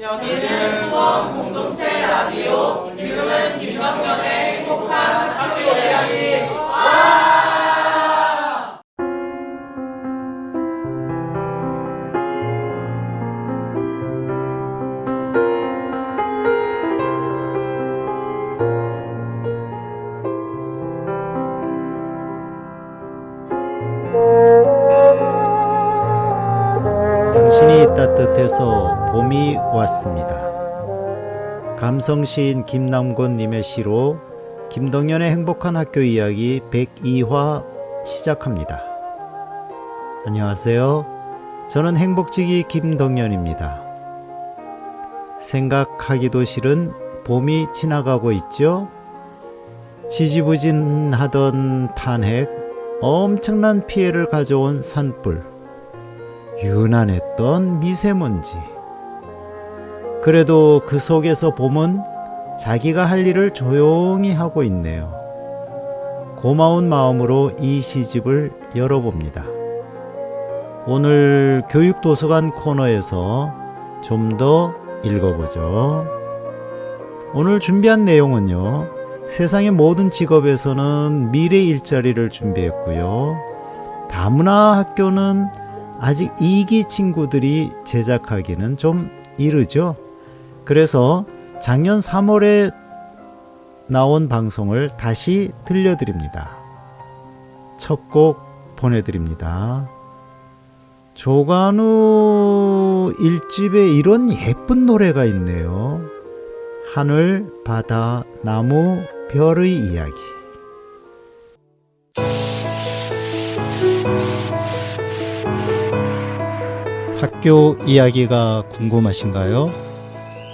여기는 수원 공동체 라디오. 지금은 김덕년의 행복한 학교 이야기. 당신이 따뜻해서 봄이 왔습니다. 감성시인 김남곤님의 시로 김덕년의 행복한 학교 이야기 102화 시작합니다. 안녕하세요. 저는 행복지기 김덕년입니다. 생각하기도 싫은 봄이 지나가고 있죠. 지지부진하던 탄핵, 엄청난 피해를 가져온 산불, 유난했던 미세먼지. 그래도 그 속에서 봄은 자기가 할 일을 조용히 하고 있네요. 고마운 마음으로 이 시집을 열어봅니다. 오늘 교육도서관 코너에서 좀 더 읽어보죠. 오늘 준비한 내용은요, 세상의 모든 직업에서는 미래 일자리를 준비했고요. 다문화 학교는 아직 2기 친구들이 제작하기는 좀 이르죠. 그래서 작년 3월에 나온 방송을 다시 들려드립니다. 첫 곡 보내드립니다. 조관우 1집에 이런 예쁜 노래가 있네요. 하늘, 바다, 나무, 별의 이야기. 학교 이야기가 궁금하신가요?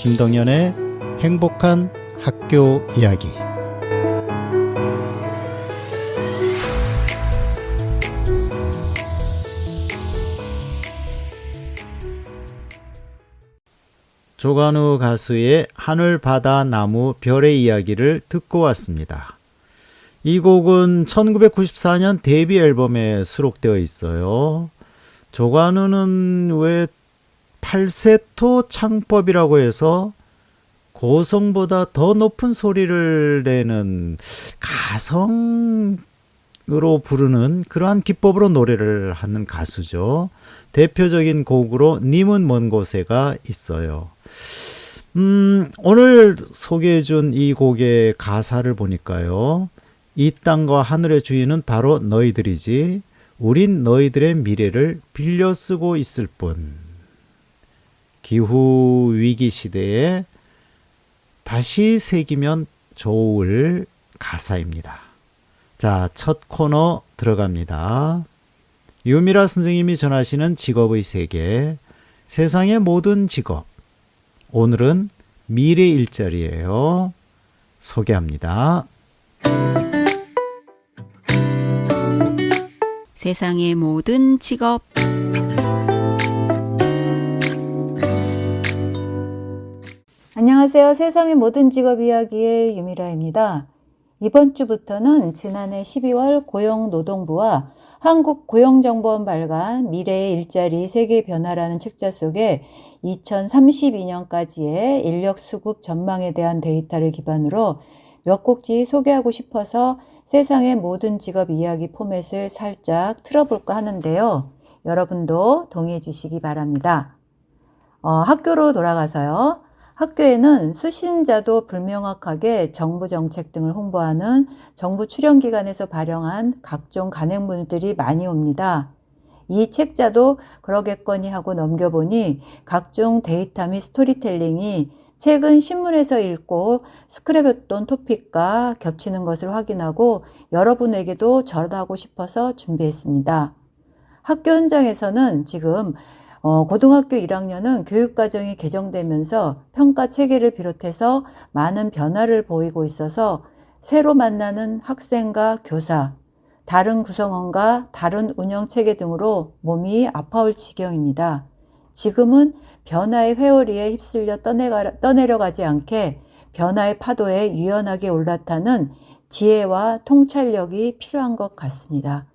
김덕년의 행복한 학교 이야기. 조관우 가수의 하늘, 바다, 나무, 별의 이야기를 듣고 왔습니다. 이 곡은 1994년 데뷔 앨범에 수록되어 있어요. 조관우는 왜 팔세토 창법이라고 해서 고성보다 더 높은 소리를 내는 가성으로 부르는 그러한 기법으로 노래를 하는 가수죠. 대표적인 곡으로 님은 먼 곳에가 있어요. 오늘 소개해준 이 곡의 가사를 보니까요, 이 땅과 하늘의 주인은 바로 너희들이지, 우린 너희들의 미래를 빌려 쓰고 있을 뿐. 기후 위기 시대에 다시 새기면 좋을 가사입니다. 자, 첫 코너 들어갑니다. 유미라 선생님이 전하시는 직업의 세계, 세상의 모든 직업. 오늘은 미래 일자리예요. 소개합니다. 세상의 모든 직업. 안녕하세요. 세상의 모든 직업 이야기의 유미라입니다. 이번 주부터는 지난해 12월 고용노동부와 한국고용정보원 발간 미래의 일자리 세계 변화라는 책자 속에 2032년까지의 인력 수급 전망에 대한 데이터를 기반으로 몇 곡지 소개하고 싶어서 세상의 모든 직업 이야기 포맷을 살짝 틀어볼까 하는데요. 여러분도 동의해 주시기 바랍니다. 학교로 돌아가서요. 학교에는 수신자도 불명확하게 정부 정책 등을 홍보하는 정부 출연기관에서 발행한 각종 간행물들이 많이 옵니다. 이 책자도 그러겠거니 하고 넘겨보니 각종 데이터 및 스토리텔링이 최근 신문에서 읽고 스크랩했던 토픽과 겹치는 것을 확인하고 여러분에게도 전하고 싶어서 준비했습니다. 학교 현장에서는 지금 고등학교 1학년은 교육과정이 개정되면서 평가 체계를 비롯해서 많은 변화를 보이고 있어서 새로 만나는 학생과 교사, 다른 구성원과 다른 운영체계 등으로 몸이 아파올 지경입니다. 지금은 변화의 회오리에 휩쓸려 떠내려가지 않게 변화의 파도에 유연하게 올라타는 지혜와 통찰력이 필요한 것 같습니다.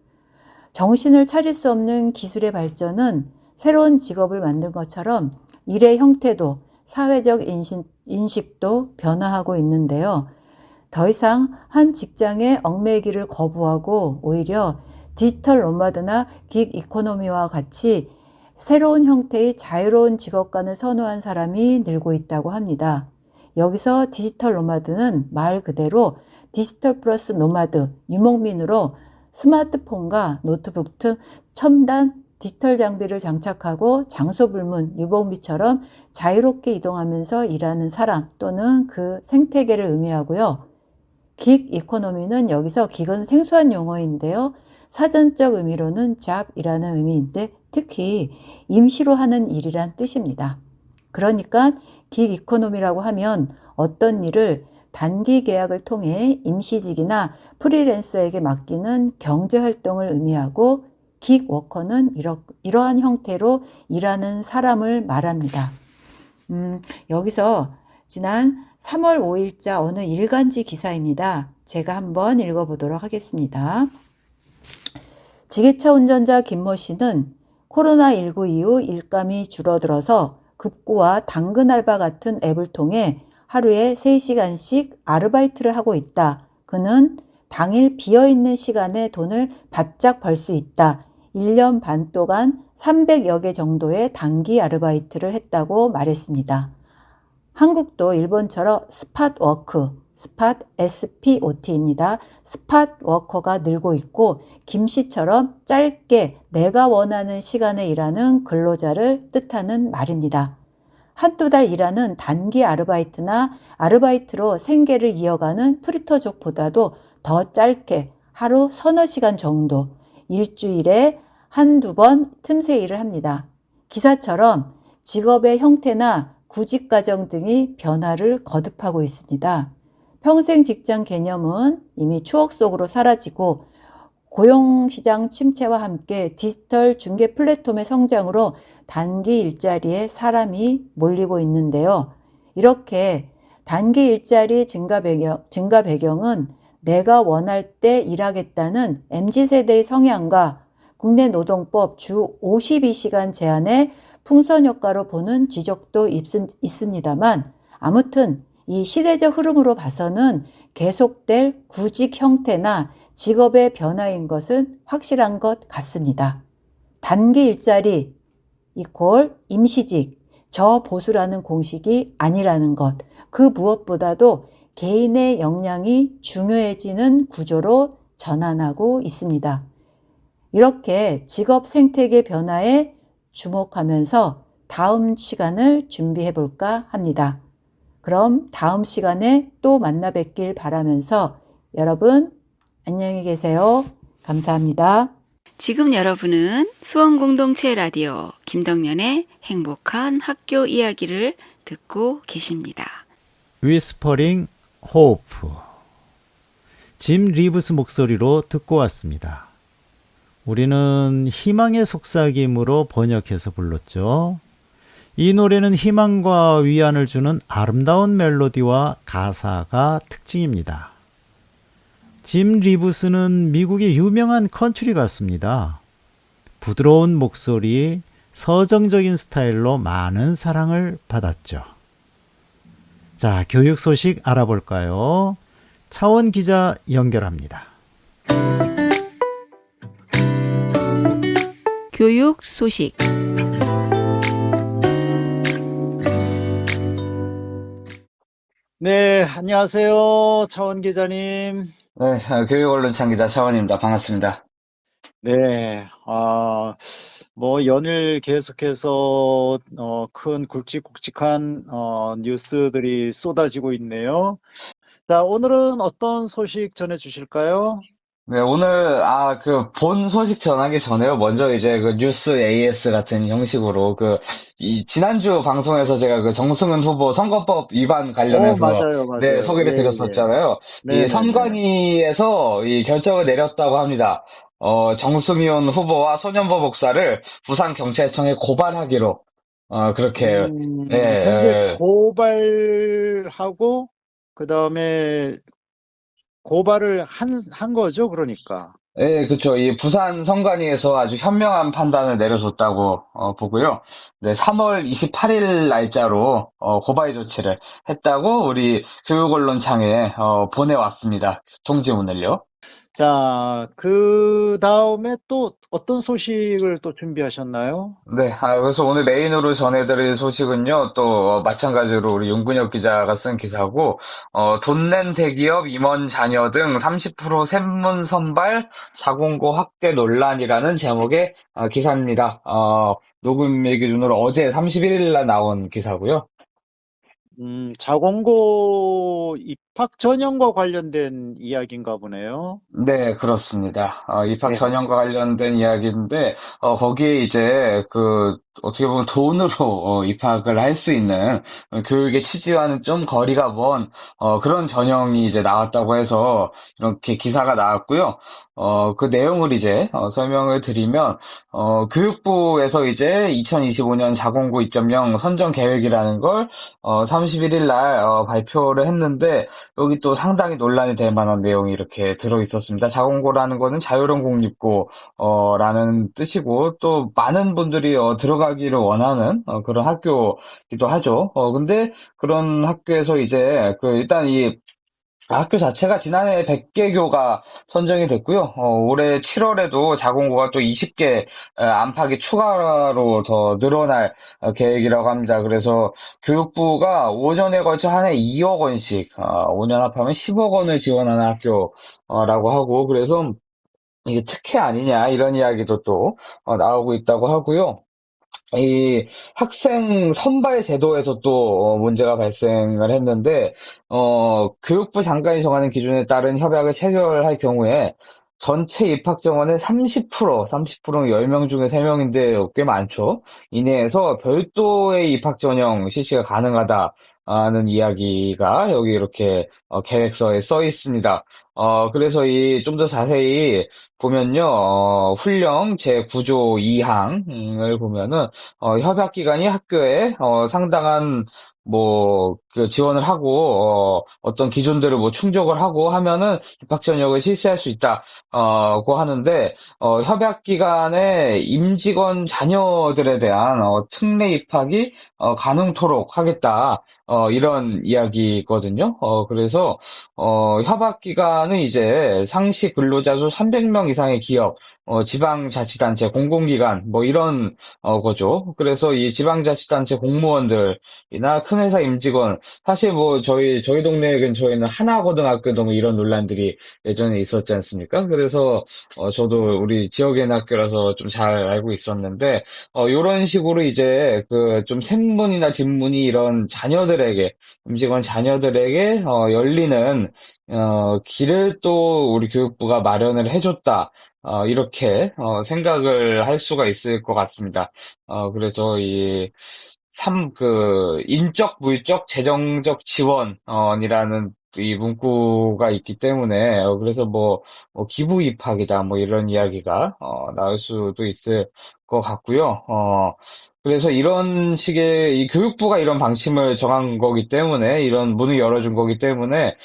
정신을 차릴 수 없는 기술의 발전은 새로운 직업을 만든 것처럼 일의 형태도 사회적 인식도 변화하고 있는데요. 더 이상 한 직장에 얽매이기를 거부하고 오히려 디지털 노마드나 긱 이코노미와 같이 새로운 형태의 자유로운 직업관을 선호한 사람이 늘고 있다고 합니다. 여기서 디지털 노마드는 말 그대로 디지털 플러스 노마드, 유목민으로 스마트폰과 노트북 등 첨단 디지털 장비를 장착하고 장소 불문, 유목민처럼 자유롭게 이동하면서 일하는 사람 또는 그 생태계를 의미하고요. 긱 이코노미는 여기서 긱은 생소한 용어인데요. 사전적 의미로는 잡이라는 의미인데 특히 임시로 하는 일이란 뜻입니다. 그러니까 긱 이코노미라고 하면 어떤 일을 단기 계약을 통해 임시직이나 프리랜서에게 맡기는 경제활동을 의미하고 긱 워커는 이러한 형태로 일하는 사람을 말합니다. 여기서 지난 3월 5일자 어느 일간지 기사입니다. 제가 한번 읽어보도록 하겠습니다. 지게차 운전자 김모 씨는 코로나19 이후 일감이 줄어들어서 급구와 당근 알바 같은 앱을 통해 하루에 3시간씩 아르바이트를 하고 있다. 그는 당일 비어있는 시간에 돈을 바짝 벌 수 있다. 1년 반 동안 300여 개 정도의 단기 아르바이트를 했다고 말했습니다. 한국도 일본처럼 스팟워크, 스팟 SPOT입니다. 스팟워커가 늘고 있고 김씨처럼 짧게 내가 원하는 시간에 일하는 근로자를 뜻하는 말입니다. 한두 달 일하는 단기 아르바이트나 아르바이트로 생계를 이어가는 프리터족보다도 더 짧게 하루 서너 시간 정도 일주일에 한두 번 틈새 일을 합니다. 기사처럼 직업의 형태나 구직 과정 등이 변화를 거듭하고 있습니다. 평생 직장 개념은 이미 추억 속으로 사라지고 고용시장 침체와 함께 디지털 중개 플랫폼의 성장으로 단기 일자리에 사람이 몰리고 있는데요. 이렇게 단기 일자리 증가 배경은 내가 원할 때 일하겠다는 MZ세대의 성향과 국내 노동법 주 52시간 제한의 풍선 효과로 보는 지적도 있습니다만 아무튼 이 시대적 흐름으로 봐서는 계속될 구직 형태나 직업의 변화인 것은 확실한 것 같습니다. 단기 일자리 이퀄 임시직, 저보수라는 공식이 아니라는 것, 그 무엇보다도 개인의 역량이 중요해지는 구조로 전환하고 있습니다. 이렇게 직업 생태계 변화에 주목하면서 다음 시간을 준비해 볼까 합니다. 그럼 다음 시간에 또 만나 뵙길 바라면서 여러분 안녕히 계세요. 감사합니다. 지금 여러분은 수원공동체 라디오 김덕년의 행복한 학교 이야기를 듣고 계십니다. 위스퍼링 호프 짐 리브스 목소리로 듣고 왔습니다. 우리는 희망의 속삭임으로 번역해서 불렀죠. 이 노래는 희망과 위안을 주는 아름다운 멜로디와 가사가 특징입니다. 짐 리브스는 미국의 유명한 컨트리 가수입니다. 부드러운 목소리, 서정적인 스타일로 많은 사랑을 받았죠. 자, 교육 소식 알아볼까요? 차원 기자 연결합니다. 교육 소식. 네, 안녕하세요. 차원 기자님. 네, 교육언론창 기자 차원입니다. 반갑습니다. 네, 연일 계속해서 큰 굵직굵직한 뉴스들이 쏟아지고 있네요. 자, 오늘은 어떤 소식 전해주실까요? 네, 오늘, 본 소식 전하기 전에요. 먼저 이제 그 뉴스 AS 같은 형식으로 지난주 방송에서 제가 그 정승훈 후보 선거법 위반 관련해서 맞아요, 네, 맞아요. 소개를 예, 드렸었잖아요. 이 네네네. 선관위에서 이 결정을 내렸다고 합니다. 정승훈 후보와 소년보 목사를 부산경찰청에 고발하기로, 그렇게, 현재 고발하고, 그 다음에 고발을 한 거죠, 그러니까. 예, 그쵸. 이 부산 선관위에서 아주 현명한 판단을 내려줬다고 보고요. 네, 3월 28일 날짜로 고발 조치를 했다고 우리 교육언론창에 보내왔습니다. 통지문을요. 자, 그 다음에 또 어떤 소식을 또 준비하셨나요? 네, 그래서 오늘 메인으로 전해드릴 소식은요, 또, 마찬가지로 우리 윤근혁 기자가 쓴 기사고, 돈 낸 대기업 임원 자녀 등 30% 샘문 선발 자공고 확대 논란이라는 제목의 기사입니다. 녹음일 기준으로 어제 31일 날 나온 기사고요. 자공고 입학 전형과 관련된 이야기인가 보네요. 네, 그렇습니다. 입학 네. 전형과 관련된 이야기인데, 거기에 이제, 어떻게 보면 돈으로, 입학을 할 수 있는, 교육의 취지와는 좀 거리가 먼, 그런 전형이 이제 나왔다고 해서, 이렇게 기사가 나왔고요. 그 내용을 이제, 설명을 드리면, 교육부에서 이제 2025년 자공고 2.0 선정 계획이라는 걸, 31일 날, 발표를 했는데, 여기 또 상당히 논란이 될 만한 내용이 이렇게 들어 있었습니다. 자공고라는 거는 자유로운 공립고, 라는 뜻이고, 또 많은 분들이 들어가기를 원하는 그런 학교이기도 하죠. 근데 그런 학교에서 이제 일단 이 학교 자체가 지난해 100개교가 선정이 됐고요. 올해 7월에도 자공고가 또 20개 안팎이 추가로 더 늘어날 계획이라고 합니다. 그래서 교육부가 5년에 걸쳐 한 해 2억 원씩, 5년 합하면 10억 원을 지원하는 학교라고 하고, 그래서 이게 특혜 아니냐, 이런 이야기도 또 나오고 있다고 하고요. 이 학생 선발 제도에서 또 문제가 발생을 했는데 교육부 장관이 정하는 기준에 따른 협약을 체결할 경우에 전체 입학 정원의 30%는 10명 중에 3명인데 꽤 많죠. 이내에서 별도의 입학 전형 실시가 가능하다는 이야기가 여기 이렇게 계획서에 써 있습니다. 그래서 이 좀 더 자세히 보면요, 훈령 제9조 2항을 보면은 협약 기관이 학교에 상당한 지원을 하고 어떤 기준들을 충족을 하고 하면은 입학 전형을 실시할 수 있다고 하는데 협약 기관의 임직원 자녀들에 대한 특례 입학이 가능토록 하겠다 이런 이야기거든요. 그래서 협약 기관은 이제 상시 근로자 수 300명 이상의 기업, 지방자치단체, 공공기관 이런 거죠. 그래서 이 지방자치단체 공무원들이나 큰 회사 임직원, 사실 저희 동네 근처에는 하나고등학교도 이런 논란들이 예전에 있었지 않습니까? 그래서 저도 우리 지역에 있는 학교라서 좀 잘 알고 있었는데, 이런 식으로 이제 좀 생문이나 뒷문이 이런 자녀들에게, 임직원 자녀들에게 열리는 길을 또 우리 교육부가 마련을 해줬다. 이렇게 생각을 할 수가 있을 것 같습니다. 그래서 인적, 물적, 재정적 지원이라는 이 문구가 있기 때문에 그래서 기부 입학이다 이런 이야기가 나올 수도 있을 것 같고요. 그래서 이런 식의 이 교육부가 이런 방침을 정한 거기 때문에 이런 문을 열어준 거기 때문에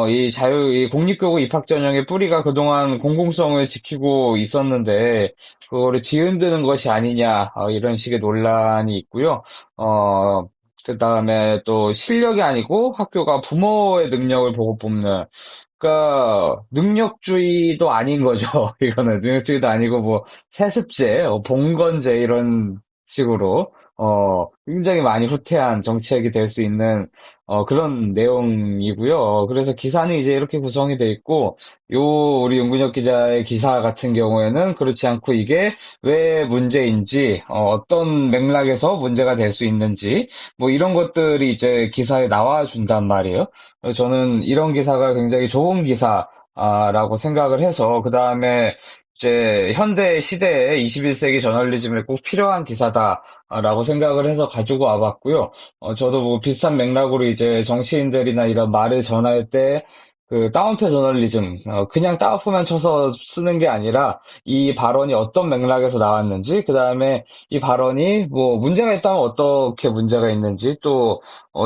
이 공립교육 입학 전형의 뿌리가 그동안 공공성을 지키고 있었는데, 그거를 뒤흔드는 것이 아니냐, 이런 식의 논란이 있고요. 그 다음에 또 실력이 아니고 학교가 부모의 능력을 보고 뽑는, 그러니까 능력주의도 아닌 거죠. 이거는 능력주의도 아니고 세습제, 봉건제 이런 식으로 굉장히 많이 후퇴한 정책이 될 수 있는 그런 내용이고요. 그래서 기사는 이제 이렇게 구성이 돼 있고, 우리 윤근혁 기자의 기사 같은 경우에는 그렇지 않고 이게 왜 문제인지, 어떤 맥락에서 문제가 될 수 있는지, 이런 것들이 이제 기사에 나와준단 말이에요. 저는 이런 기사가 굉장히 좋은 기사라고 생각을 해서, 그 다음에 이제 현대 시대에 21세기 저널리즘에 꼭 필요한 기사다라고 생각을 해서 가지고 와봤고요. 저도 비슷한 맥락으로 이제 정치인들이나 이런 말을 전할 때 그 따옴표 저널리즘, 그냥 따옴표만 쳐서 쓰는 게 아니라 이 발언이 어떤 맥락에서 나왔는지, 그 다음에 이 발언이 뭐 문제가 있다면 어떻게 문제가 있는지, 또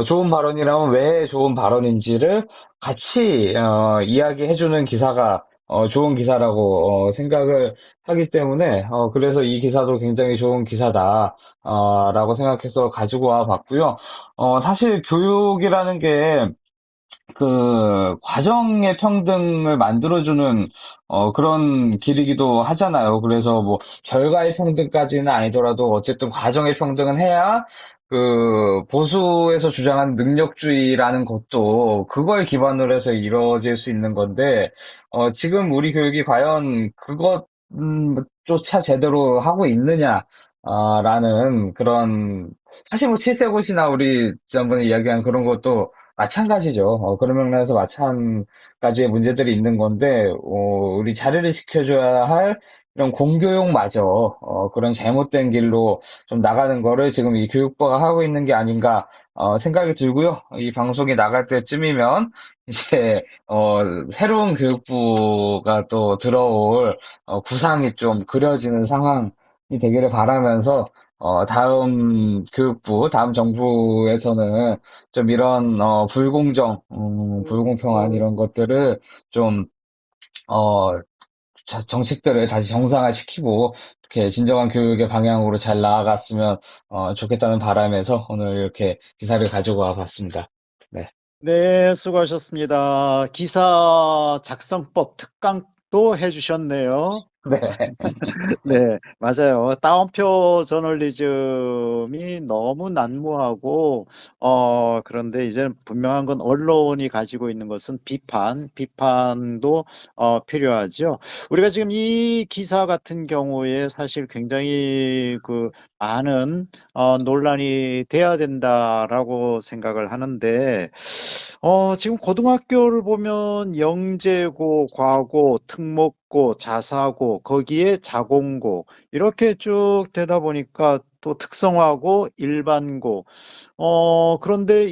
좋은 발언이라면 왜 좋은 발언인지를 같이 이야기해주는 기사가 좋은 기사라고 생각을 하기 때문에 그래서 이 기사도 굉장히 좋은 기사다 라고 생각해서 가지고 와 봤고요. 사실 교육이라는 게 그 과정의 평등을 만들어주는 그런 길이기도 하잖아요. 그래서 뭐 결과의 평등까지는 아니더라도 어쨌든 과정의 평등은 해야 그 보수에서 주장한 능력주의라는 것도 그걸 기반으로 해서 이루어질 수 있는 건데 지금 우리 교육이 과연 그것조차 제대로 하고 있느냐? 라는 그런 사실 뭐 칠세고시나 우리 지난번에 이야기한 그런 것도 마찬가지죠. 그런 맥락에서 마찬가지의 문제들이 있는 건데, 우리 자리를 지켜줘야 할 이런 공교육마저, 그런 잘못된 길로 좀 나가는 거를 지금 이 교육부가 하고 있는 게 아닌가, 생각이 들고요. 이 방송이 나갈 때쯤이면, 이제, 새로운 교육부가 또 들어올, 구상이 좀 그려지는 상황이 되기를 바라면서, 다음 교육부, 다음 정부에서는 좀 이런 불공정, 불공평한 이런 것들을 좀 어, 정책들을 다시 정상화시키고 이렇게 진정한 교육의 방향으로 잘 나아갔으면 좋겠다는 바람에서 오늘 이렇게 기사를 가지고 와 봤습니다. 네. 네, 수고하셨습니다. 기사 작성법 특강도 해주셨네요. 네. 네, 맞아요. 따옴표 저널리즘이 너무 난무하고, 그런데 이제 분명한 건 언론이 가지고 있는 것은 비판도 필요하죠. 우리가 지금 이 기사 같은 경우에 사실 굉장히 그 많은 논란이 돼야 된다라고 생각을 하는데, 지금 고등학교를 보면 영재고, 과고, 특목고, 자사고, 거기에 자공고, 이렇게 쭉 되다 보니까 또 특성화고, 일반고, 그런데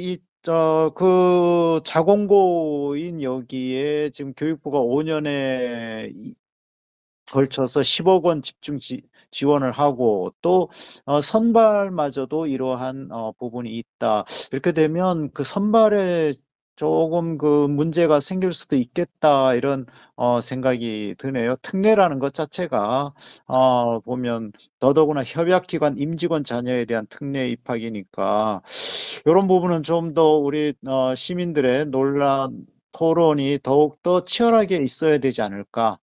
그 자공고인 여기에 지금 교육부가 5년에 걸쳐서 10억 원 집중 지원을 하고 또 선발마저도 이러한 부분이 있다. 이렇게 되면 그 선발에 조금 그 문제가 생길 수도 있겠다 이런 생각이 드네요. 특례라는 것 자체가 보면 더더구나 협약기관 임직원 자녀에 대한 특례 입학이니까 이런 부분은 좀 더 우리 시민들의 논란 토론이 더욱더 치열하게 있어야 되지 않을까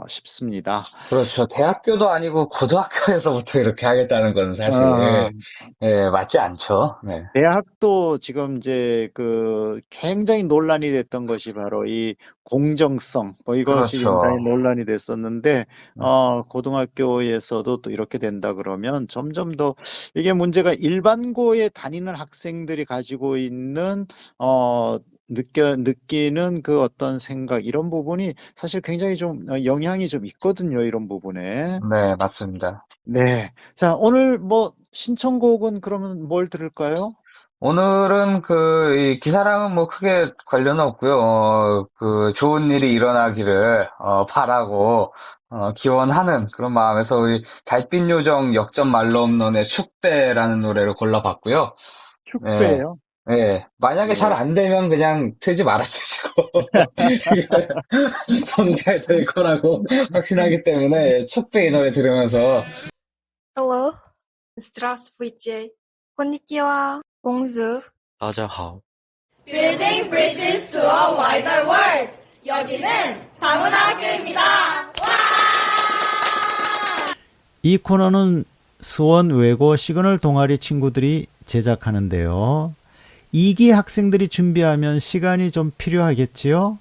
싶습니다. 그렇죠. 대학교도 아니고 고등학교에서부터 이렇게 하겠다는 건 사실 어, 예, 맞지 않죠. 네. 대학도 지금 이제 그 굉장히 논란이 됐던 것이 바로 이 공정성, 뭐 이것이 굉장히 그렇죠. 논란이 됐었는데, 고등학교에서도 또 이렇게 된다 그러면 점점 더 이게 문제가 일반고에 다니는 학생들이 가지고 있는, 느끼는 그 어떤 생각, 이런 부분이 사실 굉장히 좀 영향이 좀 있거든요, 이런 부분에. 네, 맞습니다. 네. 자, 오늘 뭐 신청곡은 그러면 뭘 들을까요? 오늘은 이 기사랑은 뭐 크게 관련은 없고요. 그 좋은 일이 일어나기를 바라고 기원하는 그런 마음에서 우리 달빛 요정 역전 말로 홈런의 축배라는 노래를 골라봤고요. 네, 축배예요. 네. 만약에 잘 네. 안 되면 그냥 틀지 말아주시고 저는 잘 될 거라고 확신하기 때문에 축배 이 노래 들으면서 Hello, здравствуйте, конnichiwa, bonjour. 大家好， Building bridges to a wider world. 여기는 다문학교입니다. 이 코너는 수원 외고 시그널 동아리 친구들이 제작하는데요. 2기 학생들이 준비하면 시간이 좀 필요하겠지요?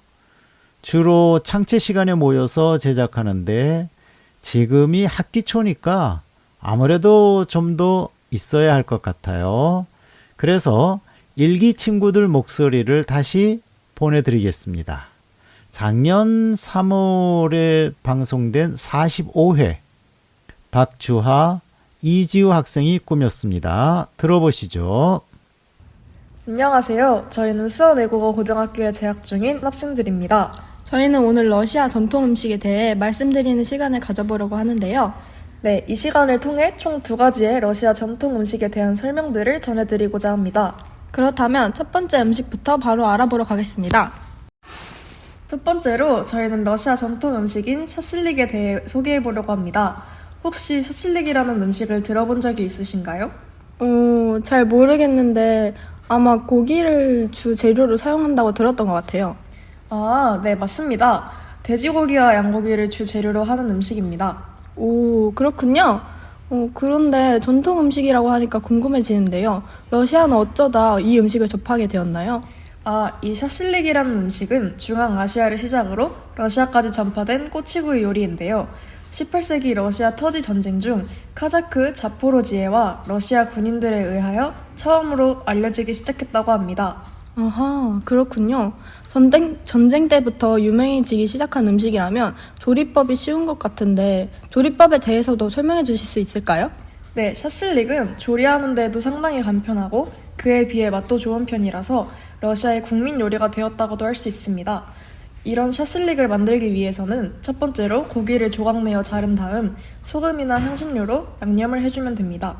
주로 창체 시간에 모여서 제작하는데 지금이 학기 초니까 아무래도 좀 더 있어야 할 것 같아요. 그래서 1기 친구들 목소리를 다시 보내드리겠습니다. 작년 3월에 방송된 45회 박주하, 이지우 학생이 꾸몄습니다. 들어보시죠. 안녕하세요. 저희는 수원외국어 고등학교에 재학 중인 학생들입니다. 저희는 오늘 러시아 전통 음식에 대해 말씀드리는 시간을 가져보려고 하는데요. 네, 이 시간을 통해 총 2가지의 러시아 전통 음식에 대한 설명들을 전해드리고자 합니다. 그렇다면 첫 번째 음식부터 바로 알아보러 가겠습니다. 첫 번째로 저희는 러시아 전통 음식인 샤슬릭에 대해 소개해보려고 합니다. 혹시 샤슬릭이라는 음식을 들어본 적이 있으신가요? 잘 모르겠는데 아마 고기를 주 재료로 사용한다고 들었던 것 같아요. 아, 네, 맞습니다. 돼지고기와 양고기를 주 재료로 하는 음식입니다. 오, 그렇군요. 그런데 전통 음식이라고 하니까 궁금해지는데요. 러시아는 어쩌다 이 음식을 접하게 되었나요? 아, 이 샤슬릭이라는 음식은 중앙아시아를 시작으로 러시아까지 전파된 꼬치구이 요리인데요. 18세기 러시아 터지 전쟁 중 카자크 자포로지에와 러시아 군인들에 의하여 처음으로 알려지기 시작했다고 합니다. 아하, 그렇군요. 전쟁 때부터 유명해지기 시작한 음식이라면 조리법이 쉬운 것 같은데 조리법에 대해서도 설명해 주실 수 있을까요? 네, 샤슬릭은 조리하는 데도 상당히 간편하고 그에 비해 맛도 좋은 편이라서 러시아의 국민 요리가 되었다고도 할 수 있습니다. 이런 샤슬릭을 만들기 위해서는 첫 번째로 고기를 조각 내어 자른 다음 소금이나 향신료로 양념을 해주면 됩니다.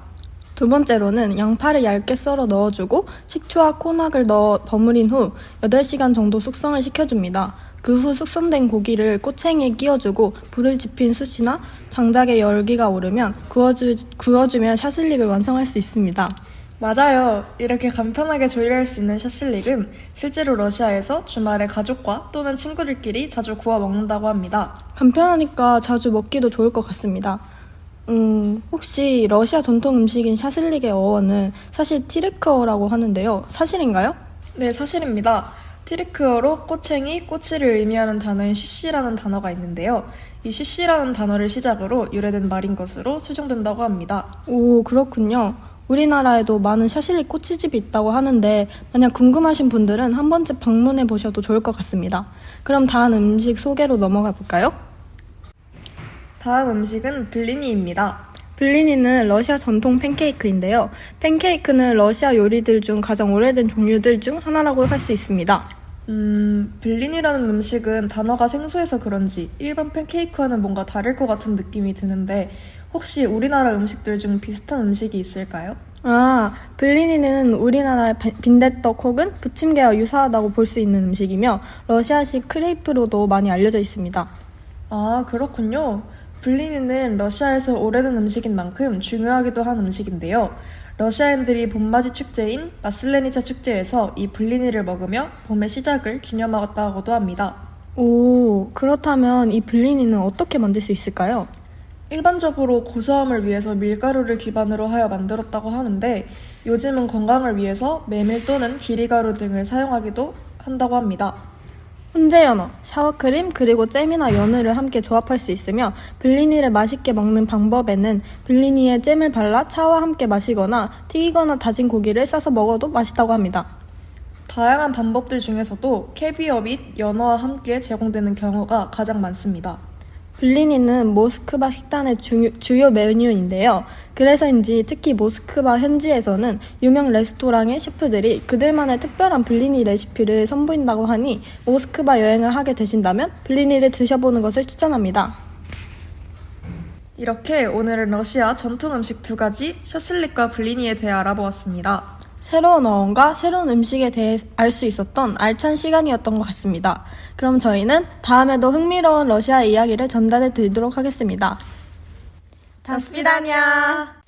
두 번째로는 양파를 얇게 썰어 넣어주고 식초와 코낙을 넣어 버무린 후 8시간 정도 숙성을 시켜줍니다. 그 후 숙성된 고기를 꼬챙이에 끼워주고 불을 지핀 숯이나 장작에 열기가 오르면 구워주면 샤슬릭을 완성할 수 있습니다. 맞아요. 이렇게 간편하게 조리할 수 있는 샤슬릭은 실제로 러시아에서 주말에 가족과 또는 친구들끼리 자주 구워 먹는다고 합니다. 간편하니까 자주 먹기도 좋을 것 같습니다. 혹시 러시아 전통 음식인 샤슬릭의 어원은 사실 티르크어라고 하는데요. 사실인가요? 네, 사실입니다. 티르크어로 꼬챙이, 꼬치를 의미하는 단어인 쉬쉬라는 단어가 있는데요. 이 쉬쉬라는 단어를 시작으로 유래된 말인 것으로 추정된다고 합니다. 오, 그렇군요. 우리나라에도 많은 샤슬릭 꼬치집이 있다고 하는데 만약 궁금하신 분들은 한 번쯤 방문해 보셔도 좋을 것 같습니다. 그럼 다음 음식 소개로 넘어가 볼까요? 다음 음식은 블리니입니다. 블리니는 러시아 전통 팬케이크인데요. 팬케이크는 러시아 요리들 중 가장 오래된 종류들 중 하나라고 할 수 있습니다. 블린이라는 음식은 단어가 생소해서 그런지 일반 팬케이크와는 뭔가 다를 것 같은 느낌이 드는데 혹시 우리나라 음식들 중 비슷한 음식이 있을까요? 아, 블리니는 우리나라의 빈대떡 혹은 부침개와 유사하다고 볼 수 있는 음식이며 러시아식 크레이프로도 많이 알려져 있습니다. 아, 그렇군요. 블리니는 러시아에서 오래된 음식인 만큼 중요하기도 한 음식인데요. 러시아인들이 봄맞이 축제인 마슬레니차 축제에서 이 블리니를 먹으며 봄의 시작을 기념하았다고도 합니다. 오, 그렇다면 이 블리니는 어떻게 만들 수 있을까요? 일반적으로 고소함을 위해서 밀가루를 기반으로 하여 만들었다고 하는데 요즘은 건강을 위해서 메밀 또는 기리가루 등을 사용하기도 한다고 합니다. 훈제 연어, 샤워크림, 그리고 잼이나 연어를 함께 조합할 수 있으며 블리니를 맛있게 먹는 방법에는 블리니에 잼을 발라 차와 함께 마시거나 튀기거나 다진 고기를 싸서 먹어도 맛있다고 합니다. 다양한 방법들 중에서도 캐비어 및 연어와 함께 제공되는 경우가 가장 많습니다. 블리니는 모스크바 식단의 주요 메뉴인데요. 그래서인지 특히 모스크바 현지에서는 유명 레스토랑의 셰프들이 그들만의 특별한 블리니 레시피를 선보인다고 하니 모스크바 여행을 하게 되신다면 블리니를 드셔보는 것을 추천합니다. 이렇게 오늘은 러시아 전통 음식 2가지 샤슬릭과 블리니에 대해 알아보았습니다. 새로운 어원과 새로운 음식에 대해 알 수 있었던 알찬 시간이었던 것 같습니다. 그럼 저희는 다음에도 흥미로운 러시아 이야기를 전달해 드리도록 하겠습니다. 다 스비다냐.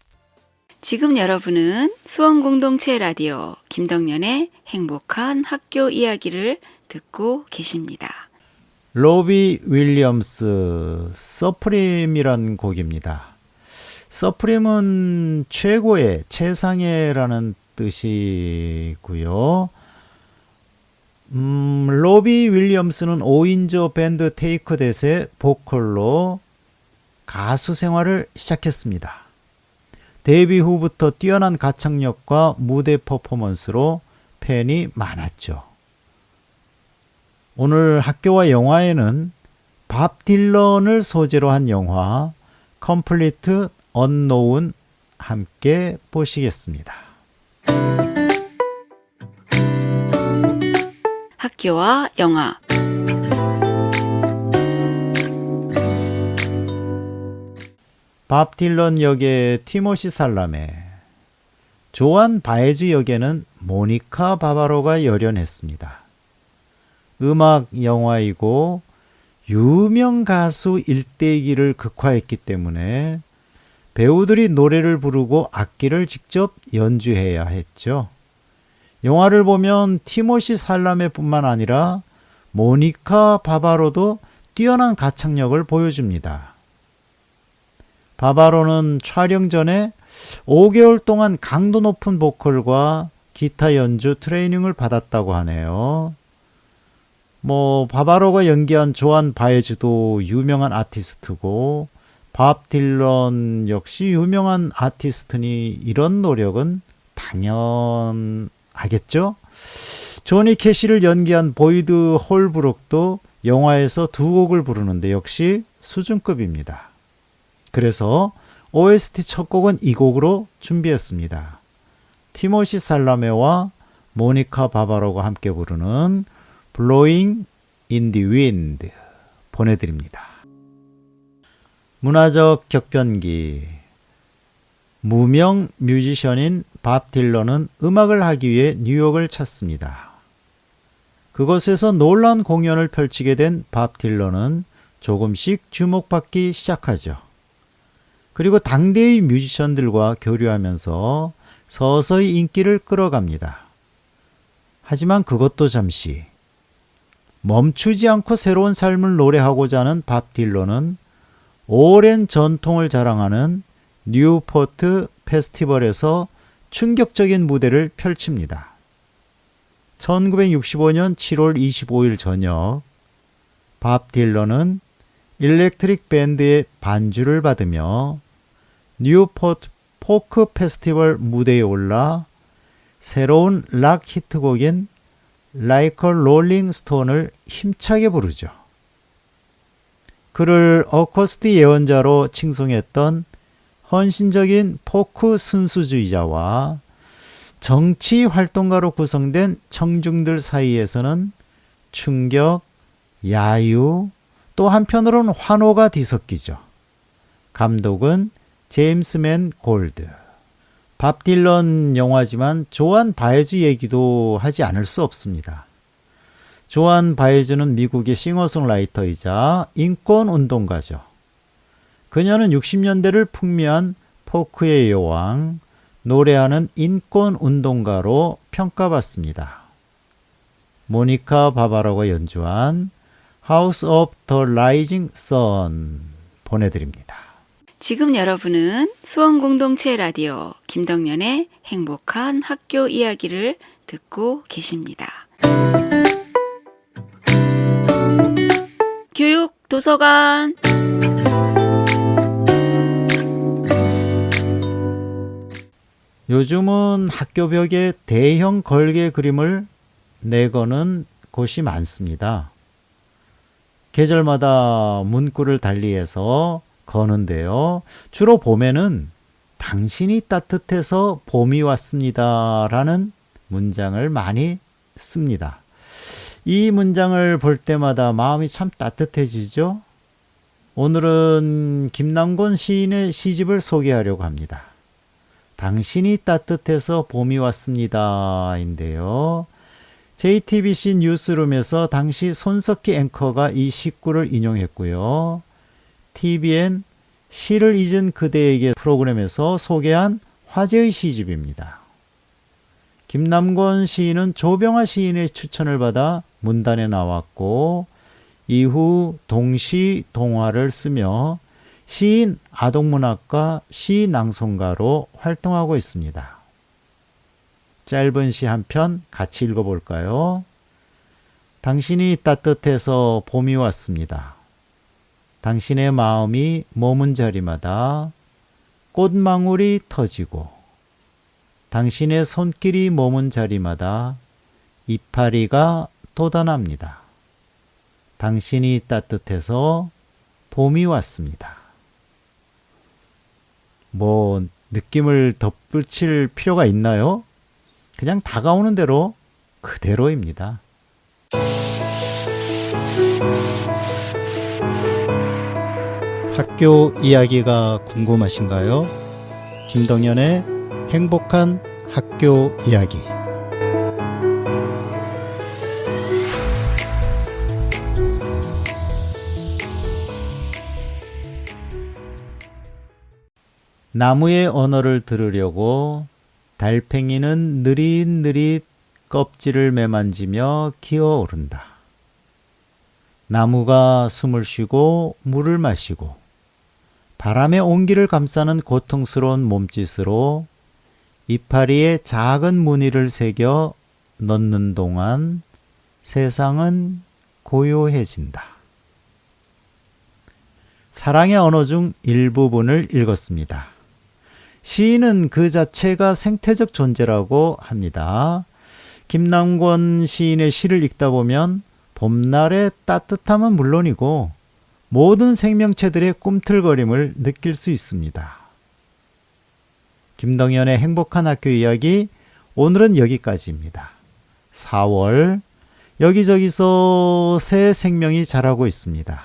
지금 여러분은 수원공동체 라디오 김덕년의 행복한 학교 이야기를 듣고 계십니다. 로비 윌리엄스 서프림이란 곡입니다. 서프림은 최고의, 최상의라는 뜻이고요. 로비 윌리엄스는 5인조 밴드 테이크댓의 보컬로 가수 생활을 시작했습니다. 데뷔 후부터 뛰어난 가창력과 무대 퍼포먼스로 팬이 많았죠. 오늘 학교와 영화에는 밥 딜런을 소재로 한 영화 컴플리트 언노운 함께 보시겠습니다. 학교와 영화. 밥 딜런 역의 티모시 살라메, 조안 바에즈 역에는 모니카 바바로가 열연했습니다. 음악 영화이고 유명 가수 일대기를 극화했기 때문에 배우들이 노래를 부르고 악기를 직접 연주해야 했죠. 영화를 보면 티모시 살라메뿐만 아니라 모니카 바바로도 뛰어난 가창력을 보여줍니다. 바바로는 촬영 전에 5개월 동안 강도 높은 보컬과 기타 연주 트레이닝을 받았다고 하네요. 바바로가 연기한 조안 바에즈도 유명한 아티스트고 밥 딜런 역시 유명한 아티스트니 이런 노력은 당연하겠죠? 조니 캐시를 연기한 보이드 홀브룩도 영화에서 두 곡을 부르는데 역시 수준급입니다. 그래서 OST 첫 곡은 이 곡으로 준비했습니다. 티모시 살라메와 모니카 바바로가 함께 부르는 Blowing in the Wind 보내드립니다. 문화적 격변기. 무명 뮤지션인 밥 딜런은 음악을 하기 위해 뉴욕을 찾습니다. 그곳에서 놀라운 공연을 펼치게 된 밥 딜런은 조금씩 주목받기 시작하죠. 그리고 당대의 뮤지션들과 교류하면서 서서히 인기를 끌어갑니다. 하지만 그것도 잠시. 멈추지 않고 새로운 삶을 노래하고자 하는 밥 딜런은 오랜 전통을 자랑하는 뉴포트 페스티벌에서 충격적인 무대를 펼칩니다. 1965년 7월 25일 저녁, 밥 딜런은 일렉트릭 밴드의 반주를 받으며 뉴포트 포크 페스티벌 무대에 올라 새로운 락 히트곡인 Like a Rolling Stone을 힘차게 부르죠. 그를 어코스틱 예언자로 칭송했던 헌신적인 포크 순수주의자와 정치 활동가로 구성된 청중들 사이에서는 충격, 야유, 또 한편으로는 환호가 뒤섞이죠. 감독은 제임스맨 골드. 밥 딜런 영화지만 조안 바에즈 얘기도 하지 않을 수 없습니다. 조안 바에즈는 미국의 싱어송라이터이자 인권운동가죠. 그녀는 60년대를 풍미한 포크의 여왕, 노래하는 인권운동가로 평가받습니다. 모니카 바바로가 연주한 House of the Rising Sun 보내드립니다. 지금 여러분은 수원공동체 라디오 김덕년의 행복한 학교 이야기를 듣고 계십니다. 교육 도서관. 요즘은 학교 벽에 대형 걸개 그림을 내거는 곳이 많습니다. 계절마다 문구를 달리해서 거는데요. 주로 봄에는 당신이 따뜻해서 봄이 왔습니다 라는 문장을 많이 씁니다. 이 문장을 볼 때마다 마음이 참 따뜻해지죠. 오늘은 김남곤 시인의 시집을 소개하려고 합니다. 당신이 따뜻해서 봄이 왔습니다 인데요. JTBC 뉴스룸에서 당시 손석희 앵커가 이 시구를 인용했고요. TVN 시를 잊은 그대에게 프로그램에서 소개한 화제의 시집입니다. 김남권 시인은 조병화 시인의 추천을 받아 문단에 나왔고 이후 동시 동화를 쓰며 시인 아동문학과 시낭송가로 활동하고 있습니다. 짧은 시 한 편 같이 읽어볼까요? 당신이 따뜻해서 봄이 왔습니다. 당신의 마음이 머문 자리마다 꽃망울이 터지고 당신의 손길이 머문 자리마다 이파리가 돋아납니다. 당신이 따뜻해서 봄이 왔습니다. 느낌을 덧붙일 필요가 있나요? 그냥 다가오는 대로 그대로입니다. 학교 이야기가 궁금하신가요? 김동연의 행복한 학교 이야기. 나무의 언어를 들으려고 달팽이는 느릿느릿 껍질을 매만지며 기어오른다. 나무가 숨을 쉬고 물을 마시고 바람의 온기를 감싸는 고통스러운 몸짓으로 이파리에 작은 무늬를 새겨 넣는 동안 세상은 고요해진다. 사랑의 언어 중 일부분을 읽었습니다. 시인은 그 자체가 생태적 존재라고 합니다. 김남권 시인의 시를 읽다 보면 봄날의 따뜻함은 물론이고 모든 생명체들의 꿈틀거림을 느낄 수 있습니다. 김동연의 행복한 학교 이야기, 오늘은 여기까지입니다. 4월, 여기저기서 새 생명이 자라고 있습니다.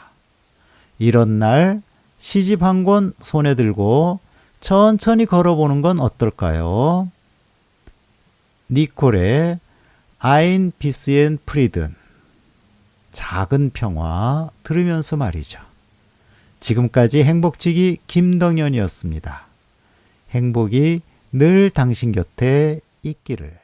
이런 날 시집 한 권 손에 들고 천천히 걸어보는 건 어떨까요? 니콜의 Ein bisschen Frieden, 작은 평화 들으면서 말이죠. 지금까지 행복지기 김동연이었습니다. 행복이 늘 당신 곁에 있기를.